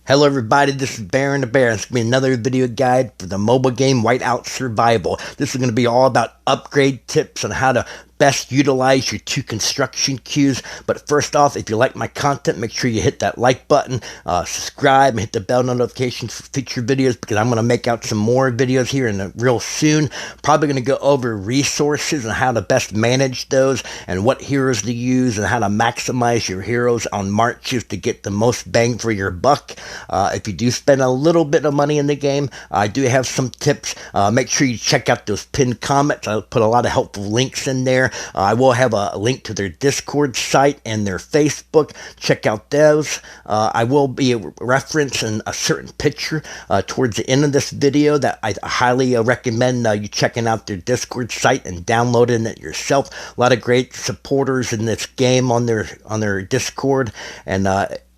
Hello everybody, this is Baron the Bear. It's going to be another video guide for the mobile game Whiteout Survival. This is going to be all about upgrade tips on how to best utilize your 2 construction queues. But first off, if you like my content, make sure you hit that like button, subscribe, and hit the bell notifications for future videos, because I'm going to make out some more videos here in real soon. Probably going to go over resources and how to best manage those, and what heroes to use, and how to maximize your heroes on marches to get the most bang for your buck. If you do spend a little bit of money in the game, I do have some tips. Make sure you check out those pinned comments. I put a lot of helpful links in there. I will have a link to their Discord site and their Facebook. Check out those. I will be referencing a certain picture towards the end of this video that I highly recommend you checking out their Discord site and downloading it yourself. A lot of great supporters in this game on their Discord, and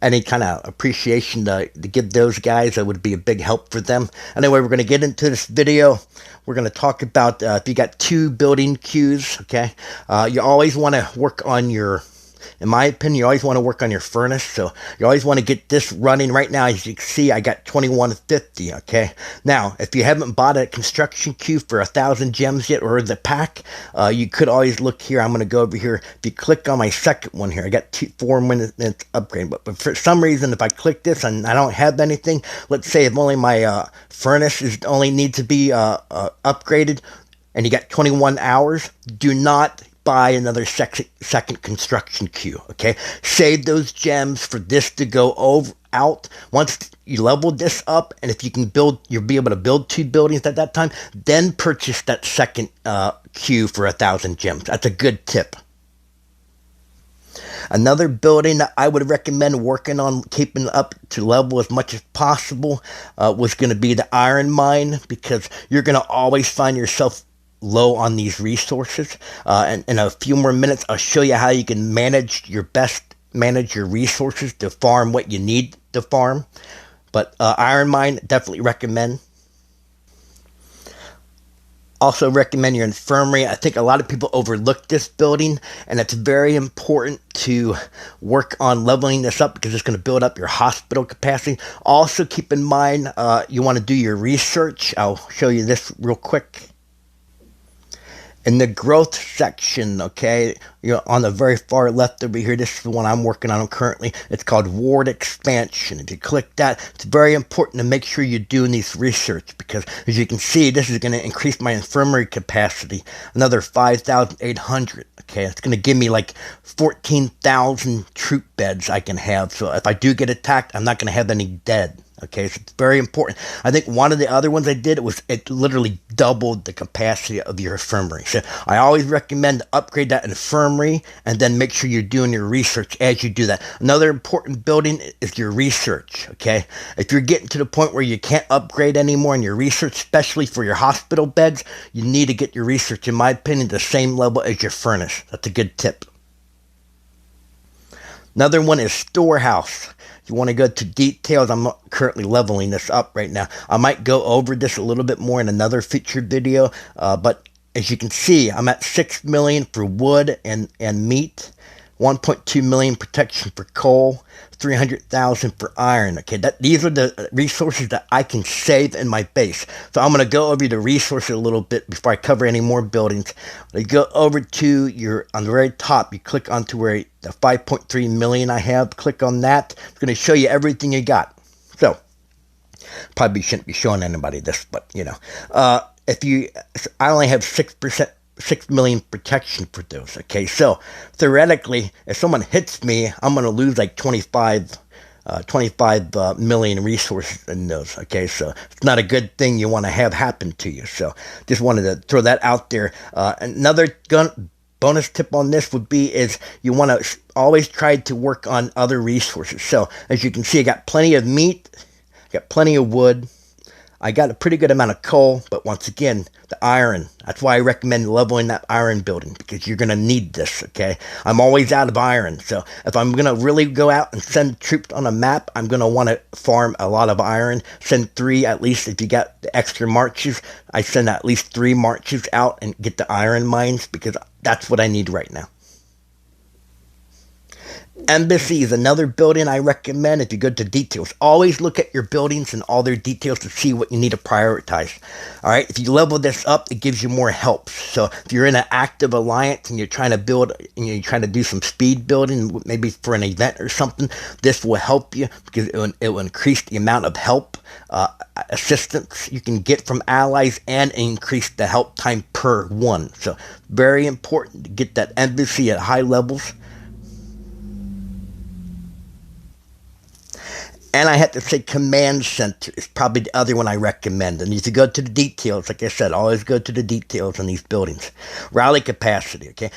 any kind of appreciation to give those guys, that would be a big help for them. Anyway, we're going to get into this video. We're going to talk about if you got 2 building queues, okay? You always want to work on your, in my opinion, you always want to work on your furnace. So you always want to get this running. Right now, as you can see, I got 2150, okay? Now, if you haven't bought a construction queue for 1,000 gems yet, or the pack, you could always look here. I'm going to go over here. If you click on my second one here, I got 4 minutes upgrade. But for some reason, if I click this and I don't have anything, let's say if only my furnace only needs to be upgraded, and you got 21 hours, do not buy another second construction queue, okay? Save those gems for this to go out. Once you level this up, and if you can you'll be able to build 2 buildings at that time, then purchase that second queue for 1,000 gems. That's a good tip. Another building that I would recommend working on keeping up to level as much as possible was going to be the iron mine, because you're going to always find yourself low on these resources. And in a few more minutes, I'll show you how you can manage your resources to farm what you need to farm. But iron mine, definitely recommend. Also recommend your infirmary. I think a lot of people overlook this building, and it's very important to work on leveling this up, because it's going to build up your hospital capacity. Also keep in mind, you want to do your research. I'll show you this real quick. In the growth section, okay, on the very far left over here, this is the one I'm working on currently. It's called Ward Expansion. If you click that, it's very important to make sure you're doing these research, because as you can see, this is going to increase my infirmary capacity another 5,800. Okay, it's going to give me like 14,000 troop beds I can have. So if I do get attacked, I'm not going to have any dead. Okay, so it's very important. I think one of the other ones I did, it literally doubled the capacity of your infirmary. So I always recommend to upgrade that infirmary, and then make sure you're doing your research as you do that. Another important building is your research, okay? If you're getting to the point where you can't upgrade anymore in your research, especially for your hospital beds, you need to get your research, in my opinion, the same level as your furnace. That's a good tip. Another one is Storehouse. You want to go to details. I'm not currently leveling this up right now. I might go over this a little bit more in another featured video, but as you can see, I'm at 6 million for wood and meat, 1.2 million protection for coal, 300,000 for iron. Okay, these are the resources that I can save in my base. So I'm going to go over the resources a little bit before I cover any more buildings. You go over to on the very top, you click onto where the 5.3 million I have. Click on that. It's going to show you everything you got. So probably shouldn't be showing anybody this, but I only have 6 million protection for those. Okay, so theoretically, if someone hits me, I'm going to lose like 25 million resources in those. Okay, so it's not a good thing you want to have happen to you. So just wanted to throw that out there. Another bonus tip on this would be is you want to always try to work on other resources. So as you can see, I got plenty of meat, got plenty of wood, I got a pretty good amount of coal, but once again, the iron. That's why I recommend leveling that iron building, because you're going to need this, okay? I'm always out of iron, so if I'm going to really go out and send troops on a map, I'm going to want to farm a lot of iron. Send 3, at least if you got the extra marches. I send at least 3 marches out and get the iron mines, because that's what I need right now. Embassy is another building I recommend. If you go to details, always look at your buildings and all their details to see what you need to prioritize. All right, if you level this up, it gives you more helps. So if you're in an active alliance and you're trying to build, and you're trying to do some speed building, maybe for an event or something, this will help you because it will increase the amount of help assistance you can get from allies and increase the help time per one. So very important to get that embassy at high levels. And I have to say Command Center is probably the other one I recommend. And if you go to the details, like I said, always go to the details on these buildings. Rally capacity, okay?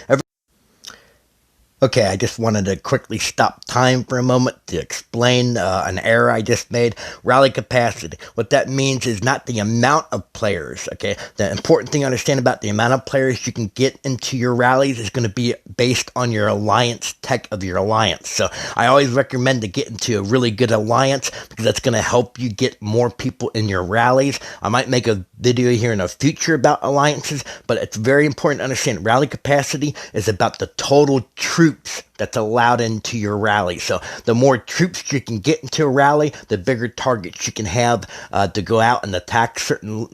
Okay, I just wanted to quickly stop time for a moment to explain an error I just made. Rally capacity. What that means is not the amount of players, okay? The important thing to understand about the amount of players you can get into your rallies is going to be based on your alliance tech of your alliance. So I always recommend to get into a really good alliance because that's going to help you get more people in your rallies. I might make a video here in the future about alliances, but it's very important to understand rally capacity is about the total troops that's allowed into your rally. So the more troops you can get into a rally, the bigger targets you can have to go out and attack certain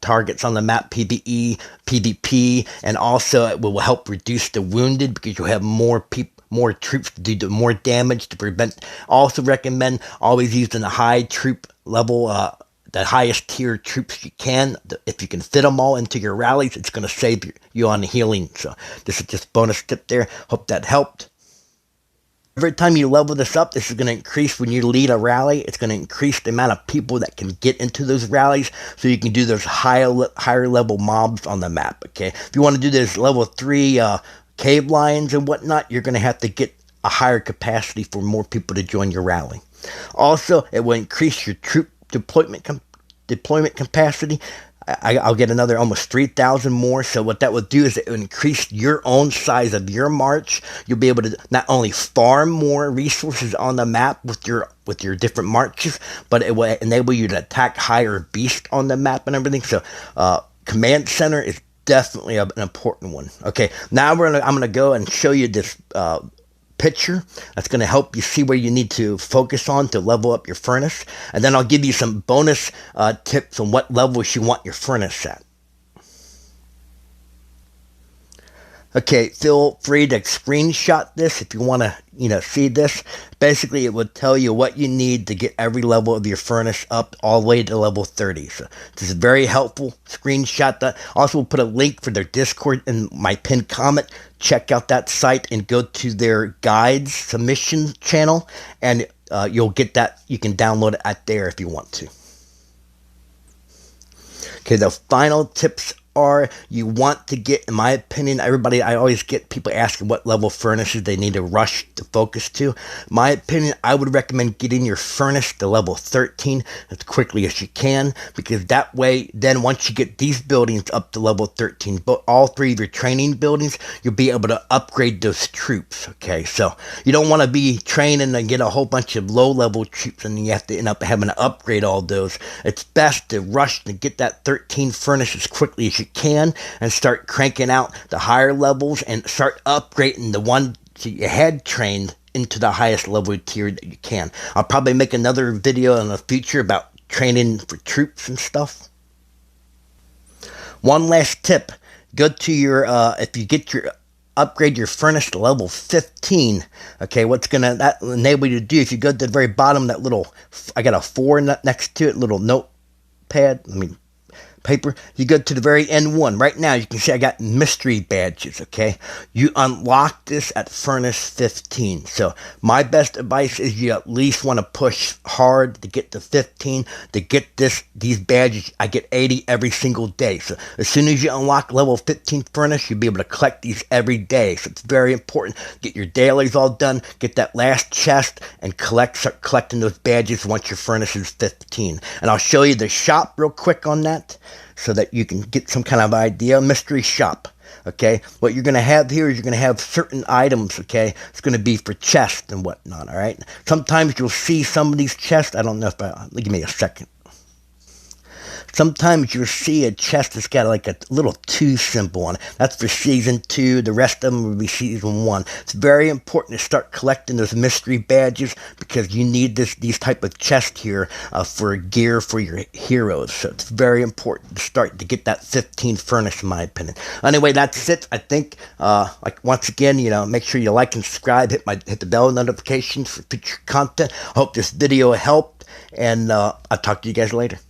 targets on the map, PvE, PvP, and also it will help reduce the wounded because you'll have more people, more troops to do more damage to prevent. Also recommend always using a high troop level, the highest tier troops you can. If you can fit them all into your rallies, it's going to save you on healing. So this is just bonus tip there. Hope that helped. Every time you level this up, this is going to increase when you lead a rally. It's going to increase the amount of people that can get into those rallies so you can do those higher level mobs on the map, okay? If you want to do this level 3 cave lions and whatnot, you're going to have to get a higher capacity for more people to join your rally. Also, it will increase your troop deployment capacity. I'll get another almost 3,000 more. So what that will do is it will increase your own size of your march. You'll be able to not only farm more resources on the map with your different marches, but it will enable you to attack higher beasts on the map and everything. So command center is definitely an important one. Okay, now I'm gonna go and show you this picture that's going to help you see where you need to focus on to level up your furnace, and then I'll give you some bonus tips on what levels you want your furnace at. Okay, feel free to screenshot this if you want to, see this. Basically, it would tell you what you need to get every level of your furnace up all the way to level 30. So this is very helpful. Screenshot that. Also, we'll put a link for their Discord in my pinned comment. Check out that site and go to their guides submission channel, and you'll get that. You can download it at there if you want to. Okay, the final tips are you want to get, in my opinion, I always get people asking what level furnaces they need to rush to focus to. In my opinion, I would recommend getting your furnace to level 13 as quickly as you can, because that way, then once you get these buildings up to level 13, but all 3 of your training buildings, you'll be able to upgrade those troops, okay? So you don't want to be training and get a whole bunch of low-level troops and you have to end up having to upgrade all those. It's best to rush to get that 13 furnace as quickly as you can and start cranking out the higher levels and start upgrading the one that you had trained into the highest level tier that you can. I'll probably make another video in the future about training for troops and stuff. One last tip, go to your if you get your upgrade your furnace to level 15, okay, that will enable you to do, if you go to the very bottom, that little, I got a 4 next to it, little notepad, paper, you go to the very end one. Right now, you can see I got mystery badges, okay? You unlock this at Furnace 15. So my best advice is you at least want to push hard to get to 15. To get these badges, I get 80 every single day. So as soon as you unlock level 15 Furnace, you'll be able to collect these every day. So it's very important. Get your dailies all done, get that last chest, and start collecting those badges once your Furnace is 15. And I'll show you the shop real quick on that, so that you can get some kind of idea. Mystery shop, okay? What you're going to have here is you're going to have certain items, okay? It's going to be for chests and whatnot, all right? Sometimes you'll see some of these chests. I don't know if give me a second. Sometimes you'll see a chest that's got like a little 2 symbol on it. That's for Season 2. The rest of them will be Season 1. It's very important to start collecting those mystery badges because you need these type of chests here for gear for your heroes. So it's very important to start to get that 15 furnace, in my opinion. Anyway, that's it. I think, like once again, make sure you like and subscribe. Hit the bell notifications for future content. I hope this video helped, and I'll talk to you guys later.